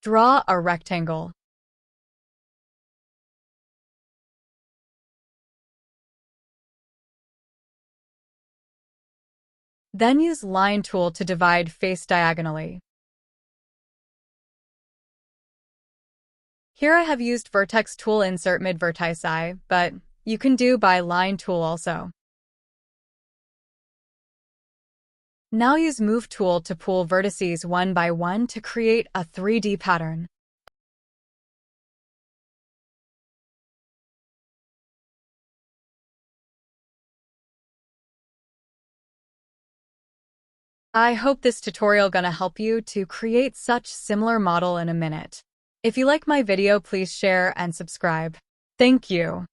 Draw a rectangle. Then use Line tool to divide face diagonally. Here I have used Vertex tool insert mid-vertici, but you can do by Line tool also. Now use Move tool to pull vertices one by one to create a 3D pattern. I hope this tutorial gonna help you to create such similar model in a minute. If you like my video, please share and subscribe. Thank you.